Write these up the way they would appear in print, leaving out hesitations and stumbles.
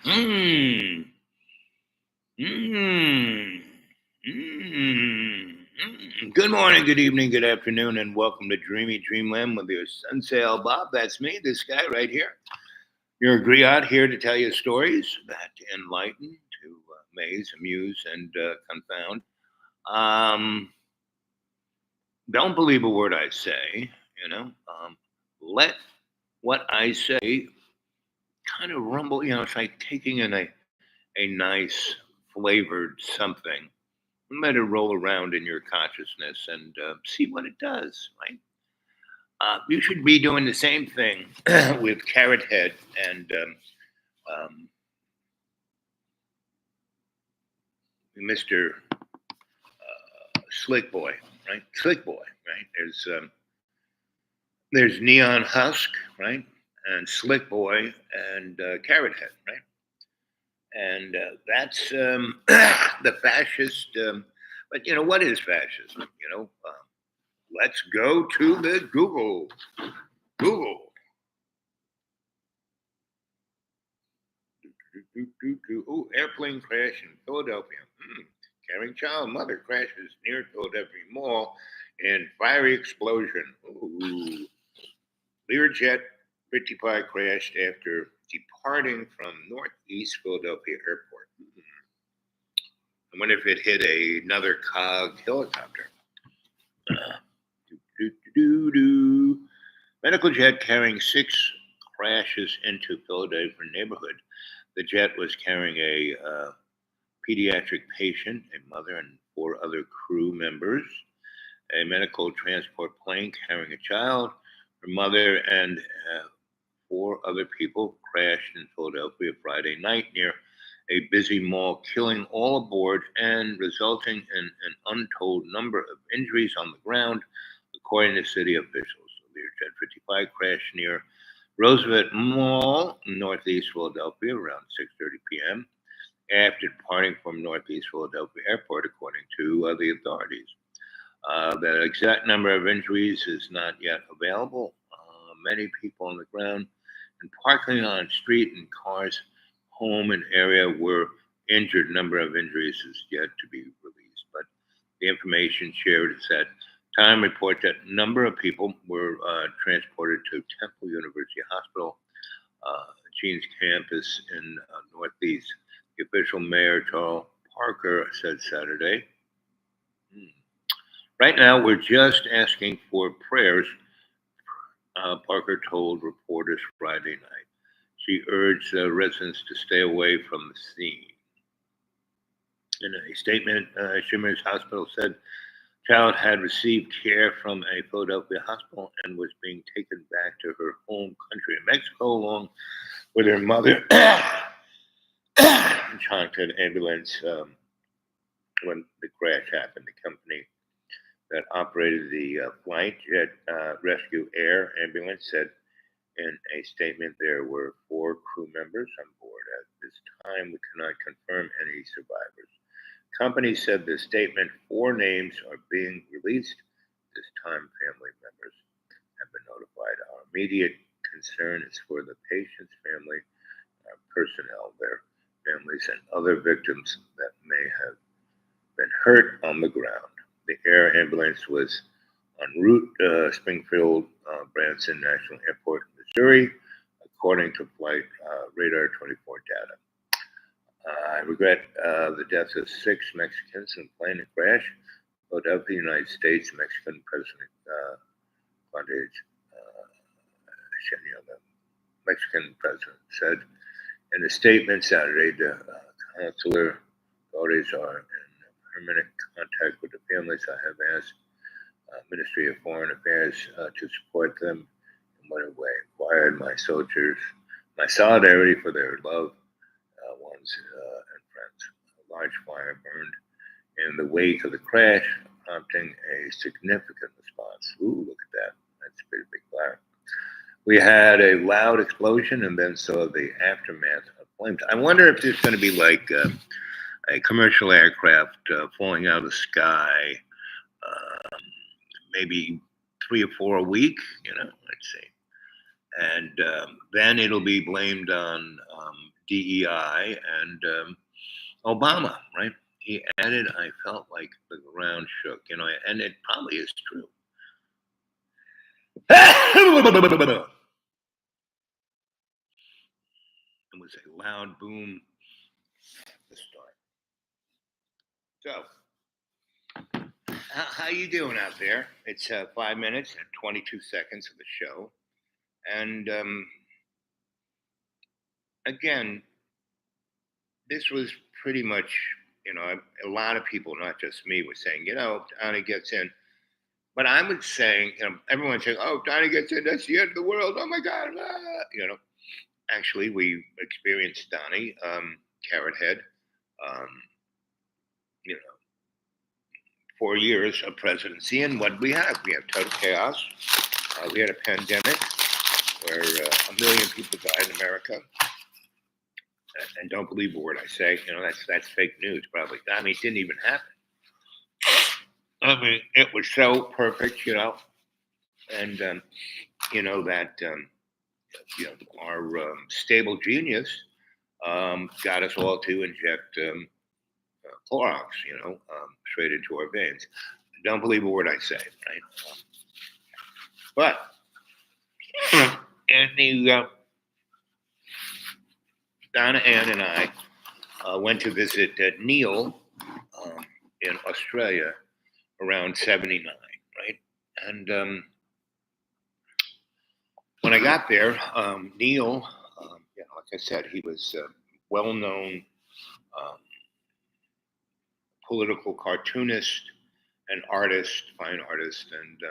Mmm. Mmm. Good morning, good evening, good afternoon, and welcome to Dreamy Dreamland with your Sunsail Bob. That's me, this guy right here. Your griot here to tell you stories that enlighten, to amaze, amuse, and confound. Um, don't believe a word I say, you know. Let what I say kind of rumble, it's like taking in a nice flavored something. Let it roll around in your consciousness and see what it does, right? You should be doing the same thing with Carrot Head and um, Mr. Slick Boy, right? Slick Boy, right? There's Neon Husk, right? And Slick Boy and Carrot Head, right? And that's the fascist. But what is fascism? Let's go to the Google. Google. Oh, airplane crash in Philadelphia. Carrying child mother crashes near Philadelphia Mall in fiery explosion. Ooh. Learjet 55 crashed after departing from Northeast Philadelphia Airport. I wonder if it hit another COG helicopter. Uh, Medical jet carrying six crashes into Philadelphia neighborhood. The jet was carrying a pediatric patient, a mother, and four other crew members. A medical transport plane carrying a child, her mother, and four other people crashed in Philadelphia Friday night near a busy mall, killing all aboard and resulting in an untold number of injuries on the ground, according to city officials. The Learjet 55 crashed near Roosevelt Mall, northeast Philadelphia, around 6:30 p.m. after departing from Northeast Philadelphia Airport, according to the authorities. The exact number of injuries is not yet available. Many people on the ground and parking on street and cars, home and area were injured. Number of injuries is yet to be released, but the information shared is that Time report that number of people were transported to Temple University Hospital, Gene's campus in Northeast. The official mayor, Charles Parker, said Saturday. "Hmm. Right now, we're just asking for prayers," Parker told reporters Friday night. She urged residents to stay away from the scene. In a statement, Children's Hospital said child had received care from a Philadelphia hospital and was being taken back to her home country of Mexico along with her mother. Chonked ambulance when the crash happened. The company that operated the flight, Jet Rescue Air Ambulance, said in a statement there were four crew members on board. At this time, we cannot confirm any survivors. Company said the statement four names are being released. This time, family members have been notified. Our immediate concern is for the patient's family, personnel, their families, and other victims that may have been hurt on the ground. The air ambulance was en route Springfield Branson National Airport, Missouri, according to flight radar 24 data. I regret the deaths of six Mexicans in a plane crash. Philadelphia, United States, Mexican President Claudia Sheinbaum, the Mexican president, said in a statement Saturday, the consular authorities are in permanent contact with the families. I have asked Ministry of Foreign Affairs to support them in whatever way required. My soldiers, my solidarity for their loved ones and friends. A large fire burned in the wake of the crash, prompting a significant response. Ooh, look at that. That's a pretty big fire. We had a loud explosion and then saw the aftermath of flames. I wonder if there's going to be like a commercial aircraft falling out of the sky, um, maybe 3 or 4 a week, let's see. And then it'll be blamed on DEI and Obama, right? He added, I felt like the ground shook, and it probably is true. It was a loud boom to start. So, how you doing out there? It's 5 minutes and 22 seconds of the show. And again, this was pretty much, a lot of people, not just me, were saying, Donnie gets in. But I would say, everyone's saying, oh, Donnie gets in, that's the end of the world. Oh my God. Actually, we experienced Donnie, Caret head, um, you know, 4 years of presidency. And what we have total chaos. We had a pandemic where 1 million people died in America. And don't believe a word I say. That's fake news, probably. I mean, it didn't even happen. I mean, it was so perfect, and that our stable genius got us all to inject Clorox, straight into our veins. Don't believe a word I say, right? But and Donna Ann and I went to visit Neil in Australia around 79, right? And when I got there, Neil, like I said, he was a well-known political cartoonist and artist, fine artist, and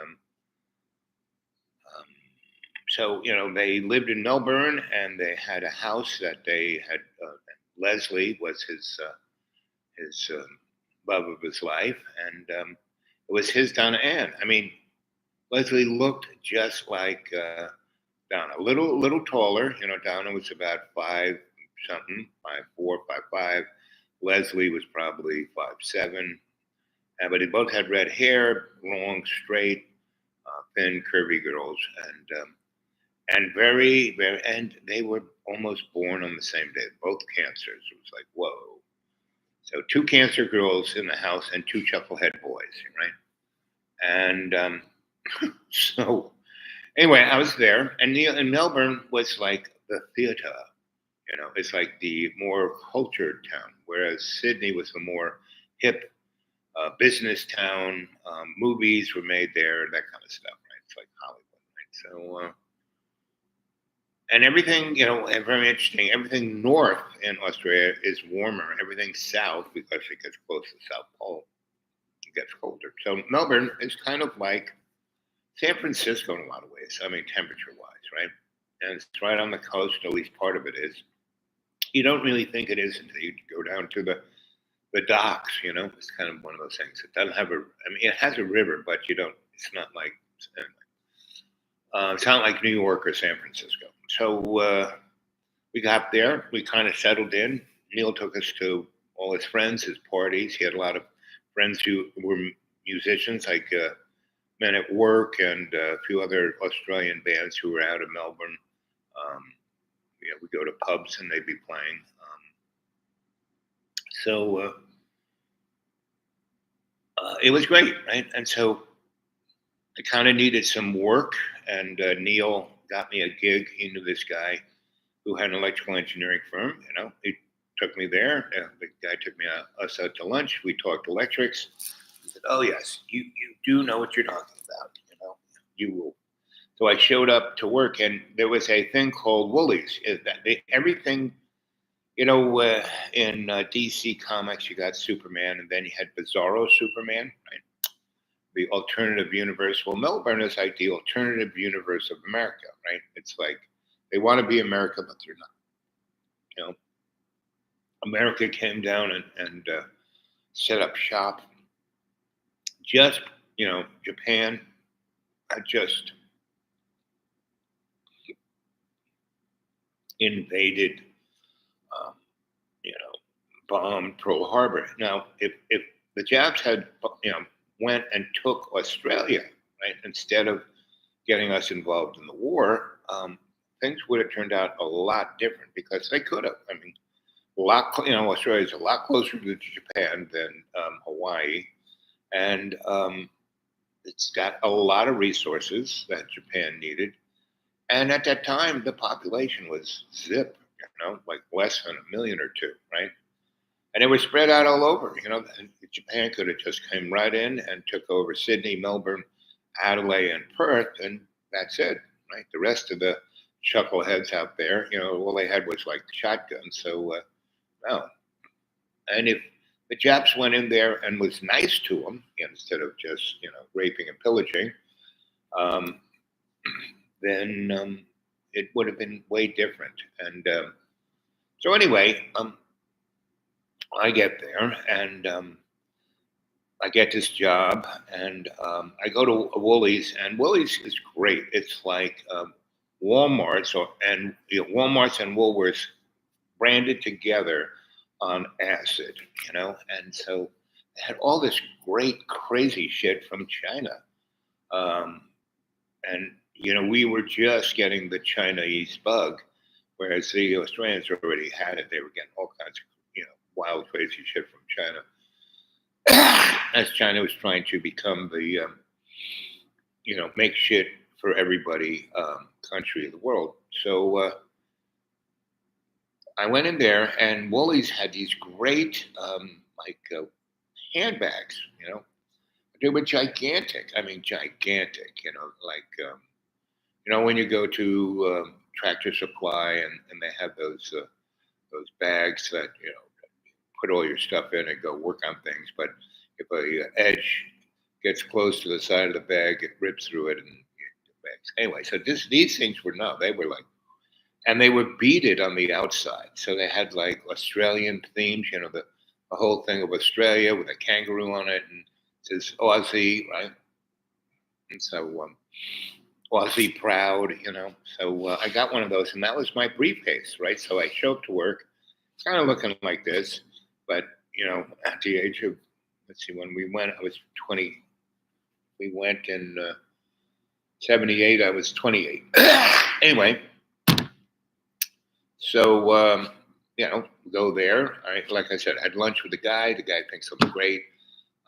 so they lived in Melbourne, and they had a house that they had. Leslie was his love of his life, and it was his Donna Ann. I mean, Leslie looked just like Donna, a little taller. Donna was about 5 something, 5'4", 5'5". Leslie was probably 5'7", but they both had red hair, long, straight, thin, curvy girls, and very, very, and they were almost born on the same day. Both cancers. It was like, whoa. So 2 cancer girls in the house and 2 chucklehead boys, right? And so anyway, I was there, and Melbourne was like the theater. It's like the more cultured town, whereas Sydney was the more hip business town. Movies were made there, that kind of stuff, right? It's like Hollywood, right? So, and everything, very interesting. Everything north in Australia is warmer. Everything south, because it gets close to the South Pole, it gets colder. So Melbourne is kind of like San Francisco in a lot of ways. I mean, temperature-wise, right? And it's right on the coast. At least part of it is. You don't really think it is until you go down to the docks. It's kind of one of those things. It doesn't have it has a river, but you don't. It's not like. It's not like New York or San Francisco. So we got there. We kind of settled in. Neil took us to all his friends, his parties. He had a lot of friends who were musicians, like Men at Work and a few other Australian bands who were out of Melbourne. We go to pubs and they'd be playing. So it was great, right? And so I kind of needed some work, and Neil got me a gig. He knew this guy who had an electrical engineering firm. He took me there. The guy took us out to lunch. We talked electrics. He said, "Oh yes, you do know what you're talking about. You will." So I showed up to work, and there was a thing called Woolies. Everything, in DC Comics, you got Superman, and then you had Bizarro Superman, right? The alternative universe. Well, Melbourne is like the alternative universe of America, right? It's like they want to be America, but they're not. America came down and set up shop. Just, Japan had just invaded, bombed Pearl Harbor. Now, if the Japs had, went and took Australia, right, instead of getting us involved in the war, things would have turned out a lot different because they could have. I mean, Australia is a lot closer to Japan than Hawaii, and it's got a lot of resources that Japan needed. And at that time, the population was zip, like less than a million or two, right? And it was spread out all over. Japan could have just came right in and took over Sydney, Melbourne, Adelaide, and Perth, and that's it, right? The rest of the chuckleheads out there, all they had was like shotguns. So no. And if the Japs went in there and was nice to them instead of just raping and pillaging, um, then it would have been way different. And so anyway, I get there and I get this job and I go to Woolies, and Woolies is great. It's like Walmart's and Walmart's and Woolworths branded together on acid, and so they had all this great crazy shit from China, and we were just getting the Chinese bug, whereas the Australians already had it. They were getting all kinds of wild crazy shit from China, as China was trying to become the make shit for everybody country of the world. So I went in there, and Woolies had these great handbags. They were gigantic. I mean, gigantic. When you go to Tractor Supply and they have those bags that put all your stuff in and go work on things. But if a edge gets close to the side of the bag, it rips through it and bags. Anyway, so these things were they were like, and they were beaded on the outside. So they had like Australian themes, the whole thing of Australia with a kangaroo on it, and it says Aussie, right? And so Aussie proud, So I got one of those, and that was my briefcase, right? So I show up to work, kind of looking like this. But, at the age of, let's see, when we went, I was 20. We went in 78, I was 28. Anyway, so, go there. Like I said, I had lunch with the guy. The guy thinks I'm great.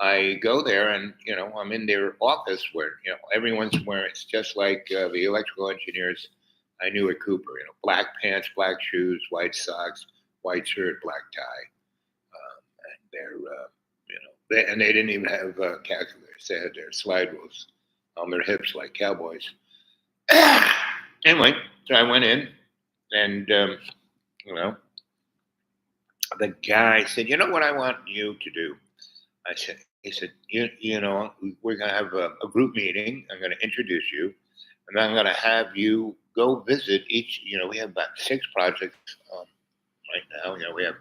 I go there and, I'm in their office where, everyone's wearing, it's just like the electrical engineers I knew at Cooper, black pants, black shoes, white socks, white shirt, black tie. And they didn't even have calculators. They had their slide rules on their hips like cowboys. Anyway, so I went in, and the guy said, "You know what I want you to do?" He said, we're going to have a group meeting. I'm going to introduce you, and then I'm going to have you go visit each. We have about 6 projects right now. We have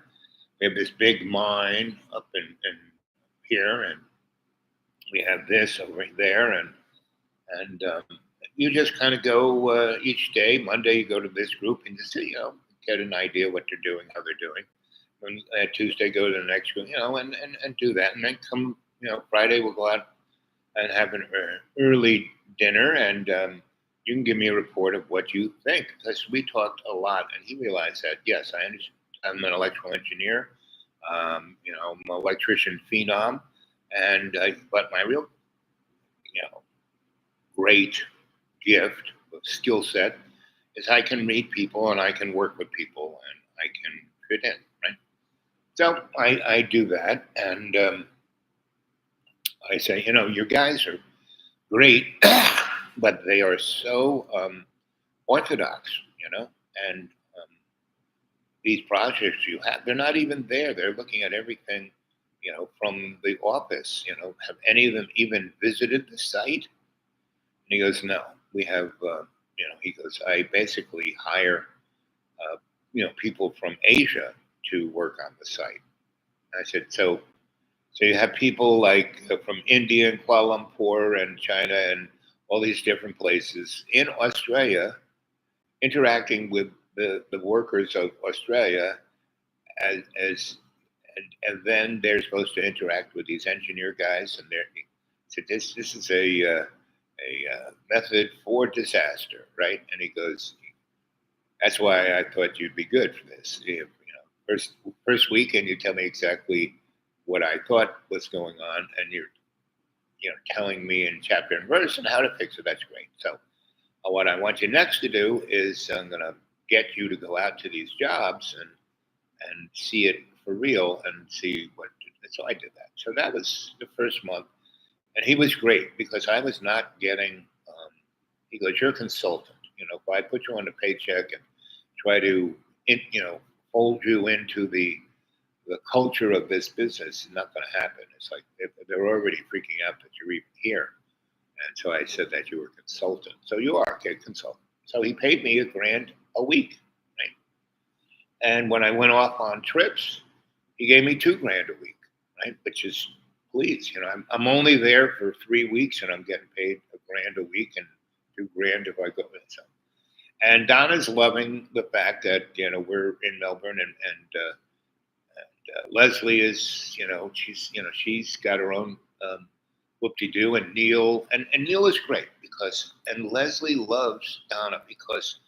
this big mine up in here, and we have this over there, and you just kind of go each day. Monday you go to this group and just get an idea what they're doing, how they're doing. And Tuesday go to the next group, and do that, and then come Friday we'll go out and have an early dinner, and you can give me a report of what you think, because we talked a lot, and he realized that yes, I understand. I'm an electrical engineer. I'm an electrician phenom, and but my real, great gift, skill set, is I can read people and I can work with people and I can fit in, right? So I do that, and I say, your guys are great, but they are so orthodox, and these projects you have, they're not even there. They're looking at everything, from the office. Have any of them even visited the site? And he goes, no, we have, he goes, I basically hire, people from Asia to work on the site. And I said, so you have people like from India and Kuala Lumpur and China and all these different places in Australia interacting with the workers of Australia and then they're supposed to interact with these engineer guys, and so this is a method for disaster, right? And he goes, That's why I thought you'd be good for this. First weekend you tell me exactly what I thought was going on, and you're telling me in chapter and verse and how to fix it. That's great. So what I want you next to do is I'm going to get you to go out to these jobs and see it for real and see what. So I did that. So that was the first month, and he was great because I was not getting. He goes, "You're a consultant. If I put you on a paycheck and try to, fold you into the culture of this business, it's not going to happen. It's like they're already freaking out that you're even here." And so I said that you were a consultant. So you are a consultant. So he paid me $1,000 a week. Right? And when I went off on trips, he gave me $2,000 a week, right? Which is, please, I'm only there for 3 weeks and I'm getting paid $1,000 a week and $2,000 if I go. So, and Donna's loving the fact that we're in Melbourne and Leslie is she's got her own whoop-de-doo, and Neil and Neil is great and Leslie loves Donna because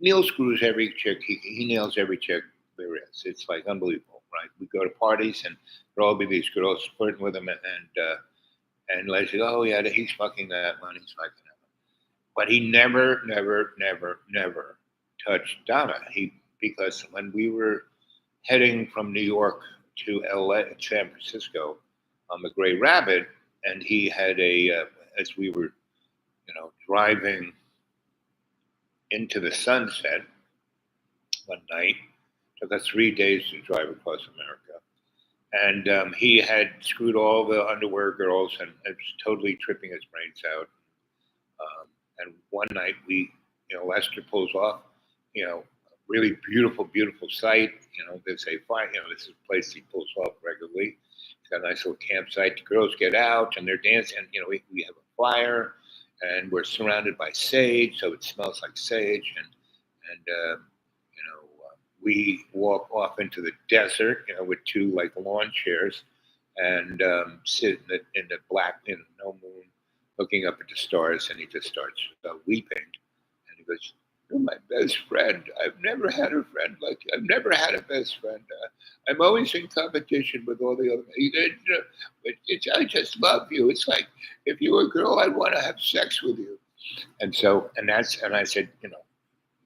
Neil screws every chick. He nails every chick there is. It's like unbelievable, right? We go to parties and there'll all be these girls flirting with him, and Leslie, oh yeah, he's fucking that one, he's fucking that one. But he never touched Donna. Because when we were heading from New York to LA, San Francisco, on the Gray Rabbit, and he had as we were, driving into the sunset one night. Took us 3 days to drive across America, and he had screwed all the underwear girls and was totally tripping his brains out. And one night Lester pulls off, really beautiful site. There's a fire. This is a place he pulls off regularly. It's got a nice little campsite. The girls get out and they're dancing. And, we have a fire, and we're surrounded by sage, so it smells like sage. And we walk off into the desert, with two like lawn chairs, and sit in the black, no moon, looking up at the stars. And he just starts weeping, and he goes, "You're my best friend. I've never had a friend like you. I've never had a best friend. I'm always in competition with all the other men. But I just love you. It's like if you were a girl, I'd want to have sex with you." And I said,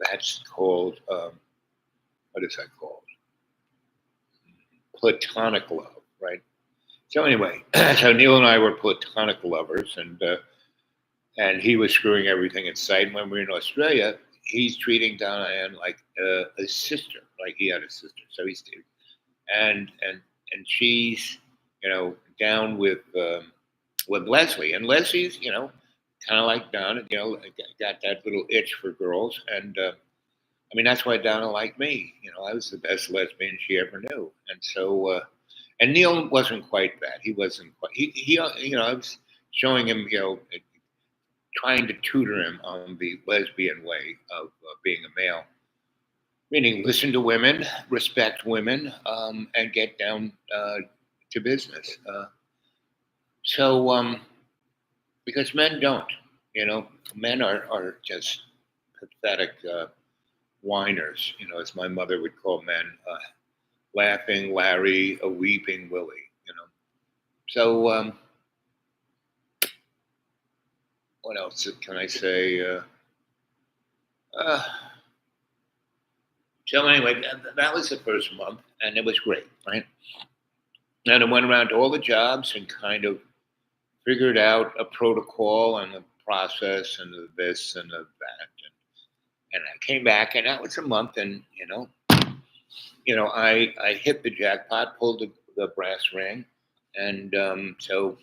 that's called, what is that called? Platonic love, right? So anyway, so Neil and I were platonic lovers, and he was screwing everything in sight. When we were in Australia, he's treating Donna Ann like a sister, like he had a sister. So he's and she's down with Leslie, and Leslie's kind of like Donna, got that little itch for girls, and that's why Donna liked me. I was the best lesbian she ever knew, and so and Neil wasn't quite that. He wasn't quite. He I was showing him trying to tutor him on the lesbian way of being a male, meaning listen to women, respect women, and get down to business. Because men don't, men are just pathetic whiners, as my mother would call men, laughing Larry, a weeping Willie, So what else can I say? So anyway, that was the first month, and it was great, right? And I went around to all the jobs and kind of figured out a protocol and a process and this and that. And I came back, and that was a month, and I hit the jackpot, pulled the brass ring, and so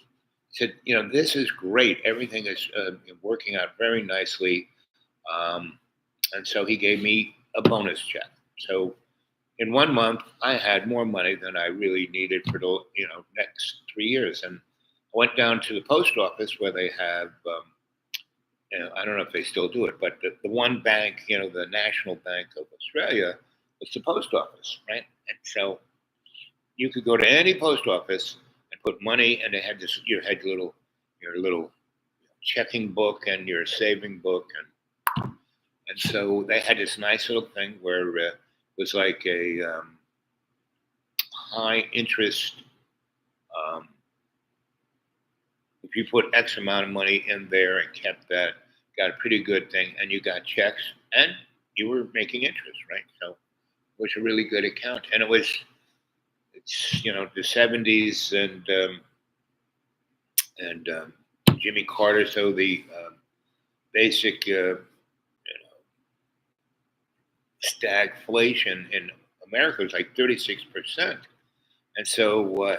said, this is great. Everything is working out very nicely. And so he gave me a bonus check. So in 1 month, I had more money than I really needed for the next 3 years. And I went down to the post office where they have, I don't know if they still do it, but the one bank, the National Bank of Australia, was the post office, right? And so you could go to any post office and put money, and they had your little checking book and your saving book, And so they had this nice little thing where it was like a high interest. Um, if you put X amount of money in there and kept that, got a pretty good thing, and you got checks, and you were making interest, right? So it was a really good account, and it's the '70s, and Jimmy Carter, so the basic stagflation in America was like 36%. And so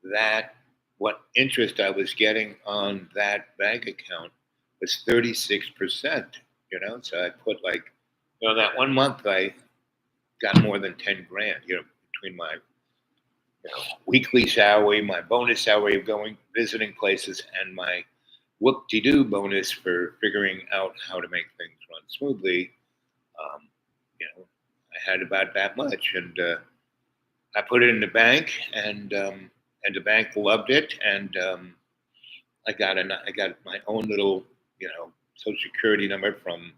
that what interest I was getting on that bank account was 36%. So I put like, that one month I got more than 10 grand. Between my weekly salary, my bonus salary of going visiting places, and my whoop-de-doo bonus for figuring out how to make things run smoothly. Um, I had about that much, and I put it in the bank, and the bank loved it, and I got my own little social security number from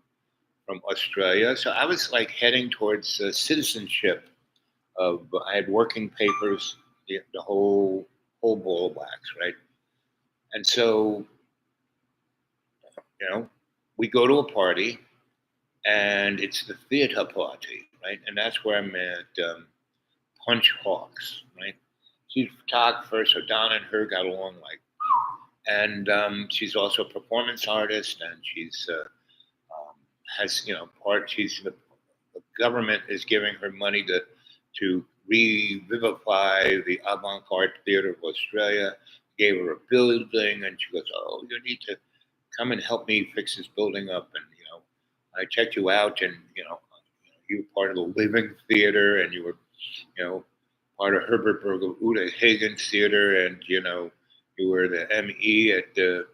Australia. So I was like heading towards citizenship. I had working papers, the whole ball of wax, right? And so you know we go to a party, and it's the theater party, right? And that's where I met Punch Hawks, right? She's a photographer, so Donna and her got along like, and she's also a performance artist, and she's has part. The government is giving her money to revivify the avant-garde theater of Australia. Gave her a building, and she goes, "Oh, you need to come and help me fix this building up." And I checked you out, and you were part of the Living Theater, and you were part of Herbert Berger Uta Hagen's theater, and you were the ME at the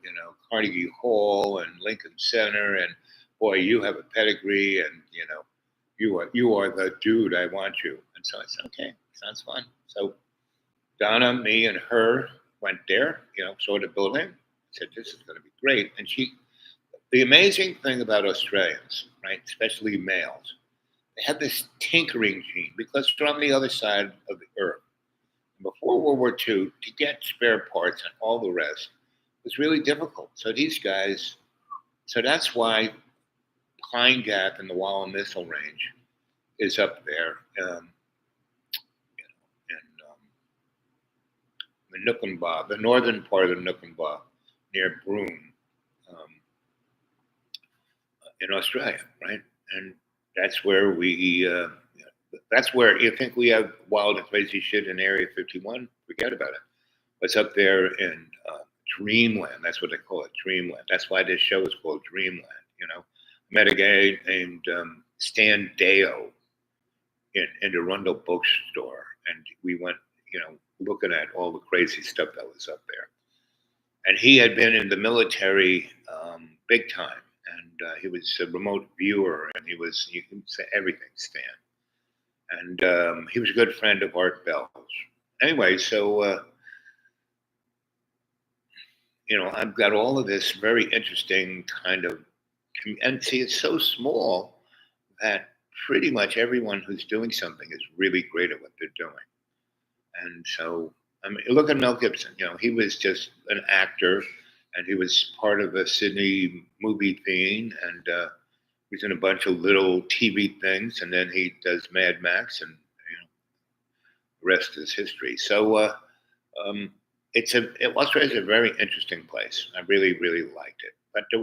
Carnegie Hall and Lincoln Center, and boy, you have a pedigree, and you are the dude. I want you. And so I said, okay, sounds fun. So Donna, me, and her went there, saw the building, said this is going to be great. And the amazing thing about Australians, right, especially males, they have this tinkering gene because they're on the other side of the earth. Before World War II, to get spare parts and all the rest was really difficult. So these guys, so that's why Pine Gap in the Wallen Missile Range is up there in the Nukumba, the northern part of the Nukumba, near Broome, um, in Australia, right? And that's where that's where you think we have wild and crazy shit in Area 51. Forget about it. What's up there in Dreamland? That's what they call it, Dreamland. That's why this show is called Dreamland. Met a guy named Stan Deo in the Rundle bookstore, and we went, looking at all the crazy stuff that was up there. And he had been in the military big time, and he was a remote viewer, and you can say everything, Stan. And he was a good friend of Art Bell's. Anyway, so I've got all of this very interesting kind of, and see, it's so small that pretty much everyone who's doing something is really great at what they're doing. And so, I mean, look at Mel Gibson. He was just an actor, and he was part of a Sydney movie theme, and he's in a bunch of little TV things, and then he does Mad Max, and the rest is history. So Australia's a very interesting place. I really, really liked it, but they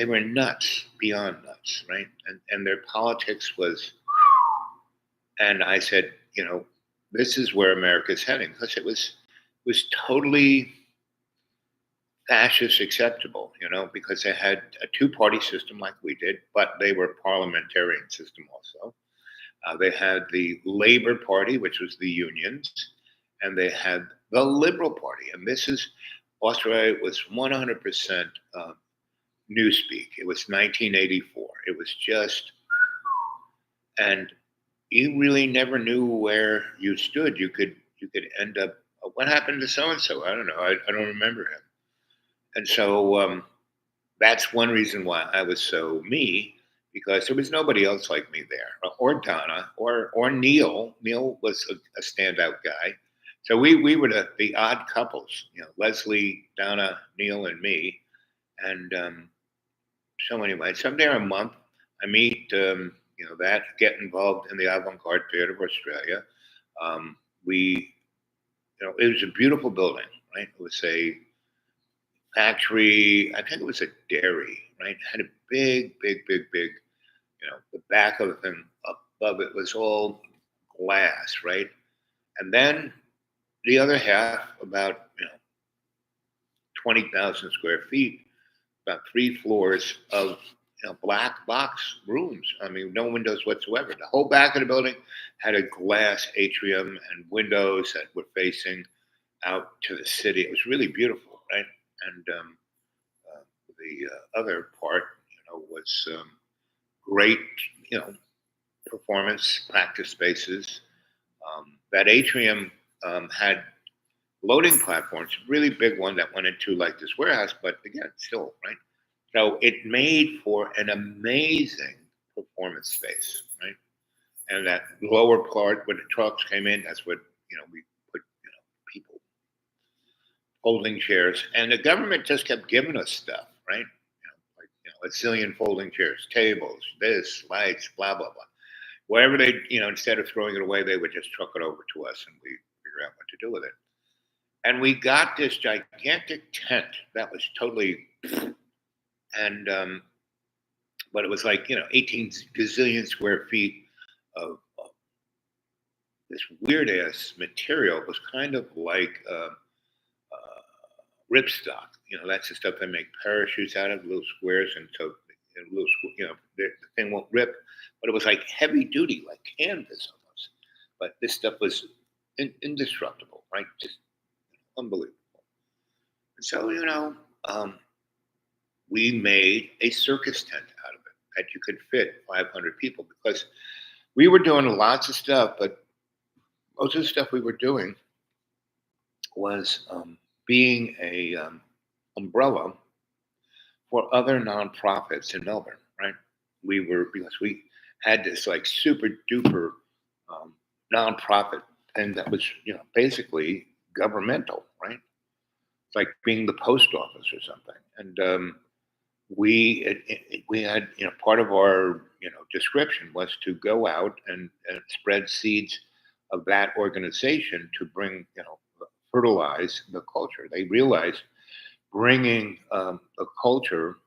were nuts, beyond nuts, right? And their politics was, and I said, this is where America's heading, because it was totally fascist acceptable, because they had a two-party system like we did, but they were parliamentarian system also. They had the Labor Party, which was the unions, and they had the Liberal Party. And Australia was 100% newspeak. It was 1984. It was just, and you really never knew where you stood. You could end up, what happened to so and so? I don't know. I don't remember him. And so that's one reason why I was so me, because there was nobody else like me there, or Donna, or Neil. Neil was a standout guy. So we were the odd couples, Leslie, Donna, Neil, and me. And so anyway, someday a month, I meet that get involved in the avant-garde theater of Australia. We it was a beautiful building, right? It was a factory. I think it was a dairy, right? It had a big. The back of it and above it was all glass, right? And then the other half, about 20,000 square feet, about 3 floors of black box rooms. I mean, no windows whatsoever. The whole back of the building had a glass atrium and windows that were facing out to the city. It was really beautiful, right? And the other part, was great, you know, performance practice spaces. That atrium had loading platforms, really big one that went into like this warehouse, but again, still, right? So it made for an amazing performance space, right? And that lower part where the trucks came in, that's what, we put, people, folding chairs. And the government just kept giving us stuff, right? Like, a zillion folding chairs, tables, this, lights, blah, blah, blah. Wherever they, instead of throwing it away, they would just truck it over to us and we figure out what to do with it. And we got this gigantic tent that was totally, and but it was like 18 gazillion square feet of this weird ass material. It was kind of like ripstock. That's the stuff they make parachutes out of, little squares, and so the thing won't rip. But it was like heavy duty, like canvas almost. But this stuff was indestructible, right? Just unbelievable. And so we made a circus tent out of it that you could fit 500 people, because we were doing lots of stuff, but most of the stuff we were doing was being a umbrella for other nonprofits in Melbourne, right? Because we had this like super duper nonprofit thing that was, basically governmental, right? It's like being the post office or something. And we had, part of our description was to go out and spread seeds of that organization to bring, fertilize the culture. They realized bringing the culture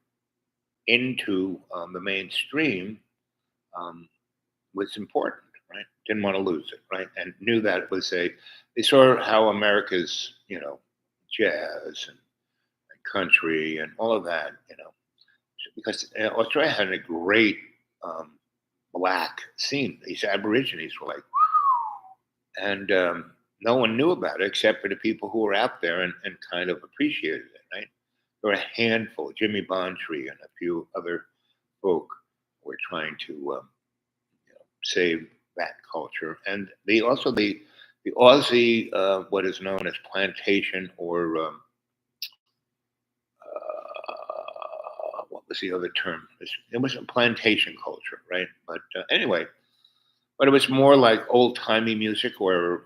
into the mainstream was important, right? Didn't want to lose it, right? And knew that it was they saw how America's, jazz and country and all of that, because Australia had a great black scene. These Aborigines were like, and no one knew about it except for the people who were out there and kind of appreciated it, right? There were a handful, Jimmy Bontree and a few other folk who were trying to save that culture. And the Aussie, what is known as plantation, or what was the other term? It was a plantation culture, right? But anyway, but it was more like old timey music, or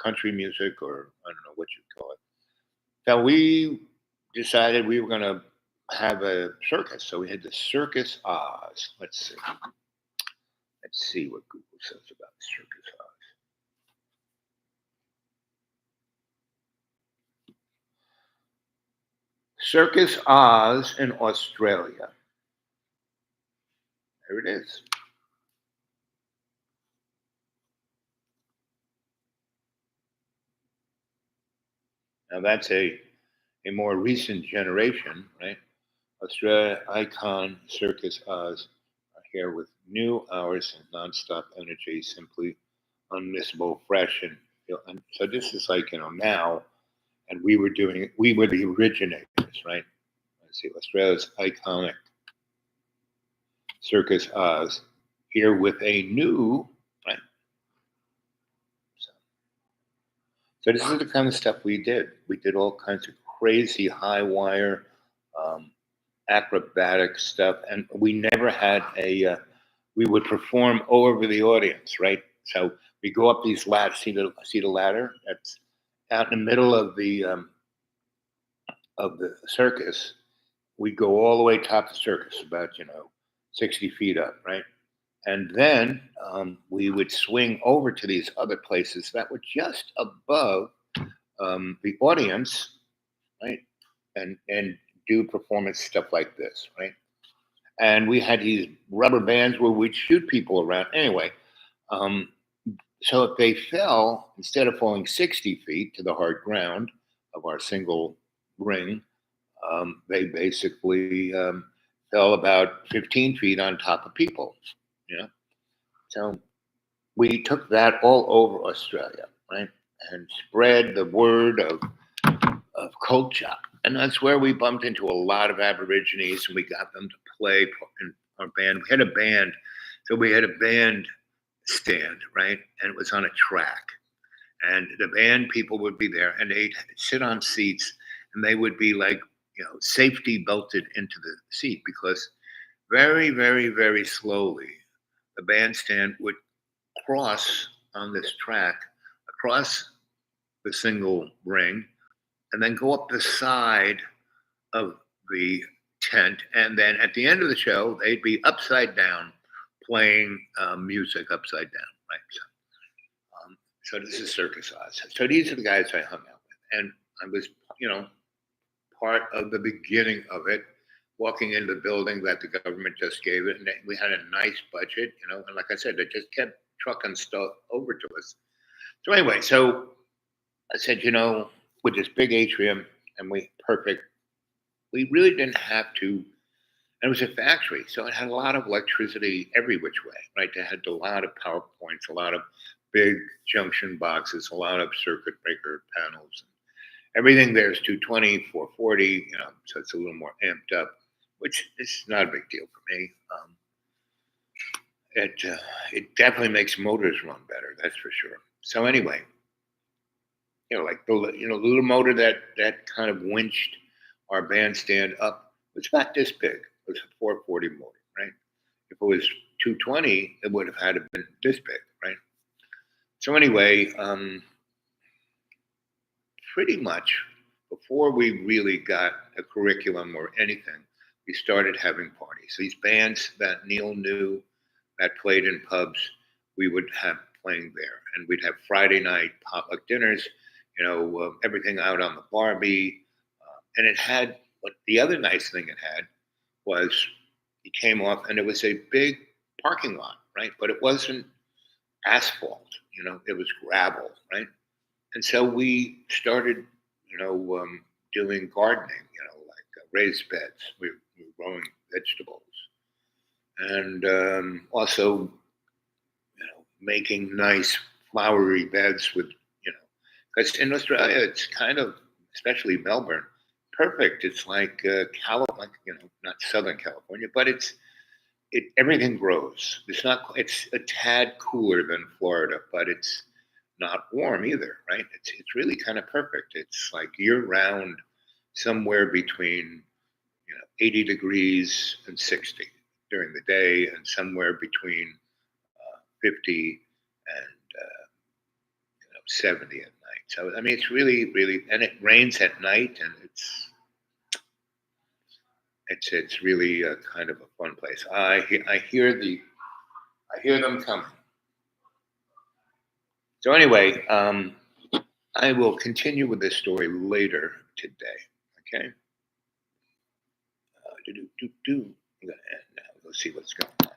country music, or I don't know what you call it. So we decided we were going to have a circus. So we had the Circus Oz. Let's see. Let's see what Google says about Circus Oz. Circus Oz in Australia. There it is. Now that's a more recent generation, right? Australia icon Circus Oz are here with new hours and nonstop energy, simply unmissable, fresh, and so this is like now, and we were the originators, right? Let's see, Australia's iconic Circus Oz here with a new, right? So this is the kind of stuff we did. We did all kinds of crazy high wire, um, acrobatic stuff, and we never had a. We would perform over the audience, right? So we go up these ladders. See the ladder? That's out in the middle of the circus. We go all the way top the circus, about 60 feet up, right? And then we would swing over to these other places that were just above the audience, right? And do performance stuff like this, right? And we had these rubber bands where we'd shoot people around. Anyway, um, so if they fell, instead of falling 60 feet to the hard ground of our single ring, they basically fell about 15 feet on top of people. Yeah. So we took that all over Australia, right? And spread the word of culture. And that's where we bumped into a lot of Aborigines, and we got them to play in our band. We had a band, so we had a band stand, right? And it was on a track. And the band people would be there, and they'd sit on seats, and they would be like, safety belted into the seat, because very, very, very slowly, the bandstand would cross on this track across the single ring and then go up the side of the tent. And then at the end of the show, they'd be upside down playing music upside down, right? So this is Circus Oz. So these are the guys I hung out with. And I was, part of the beginning of it, walking into the building that the government just gave it. And we had a nice budget, and like I said, they just kept trucking stuff over to us. So anyway, so I said, with this big atrium, and perfect, we really didn't have to. And it was a factory, so it had a lot of electricity every which way, right? They had a lot of power points, a lot of big junction boxes, a lot of circuit breaker panels. Everything there is 220, 440, so it's a little more amped up, which is not a big deal for me. It definitely makes motors run better, that's for sure. So anyway, like the little motor that kind of winched our bandstand up was about this big. It was a 440 motor, right? If it was 220, it would have had to been this big, right? So anyway, pretty much before we really got a curriculum or anything, we started having parties. These bands that Neil knew that played in pubs, we would have playing there. And we'd have Friday night potluck dinners, everything out on the Barbie. And it had, what the other nice thing it had was it came off and it was a big parking lot, right? But it wasn't asphalt, it was gravel, right? And so we started, doing gardening, like raised beds. We were growing vegetables, and also, making nice flowery beds with, because in Australia it's kind of, especially Melbourne, perfect. It's like like not Southern California, but everything grows. It's a tad cooler than Florida, but it's not warm either, right? It's really kind of perfect. It's like year round, somewhere between 80 degrees and 60 during the day, and somewhere between 50 and 70 at night. So I mean, it's really, really, and it rains at night, and it's really kind of a fun place. I hear them coming. So anyway, I will continue with this story later today. Okay. I'm gonna end now. Let's see what's going on.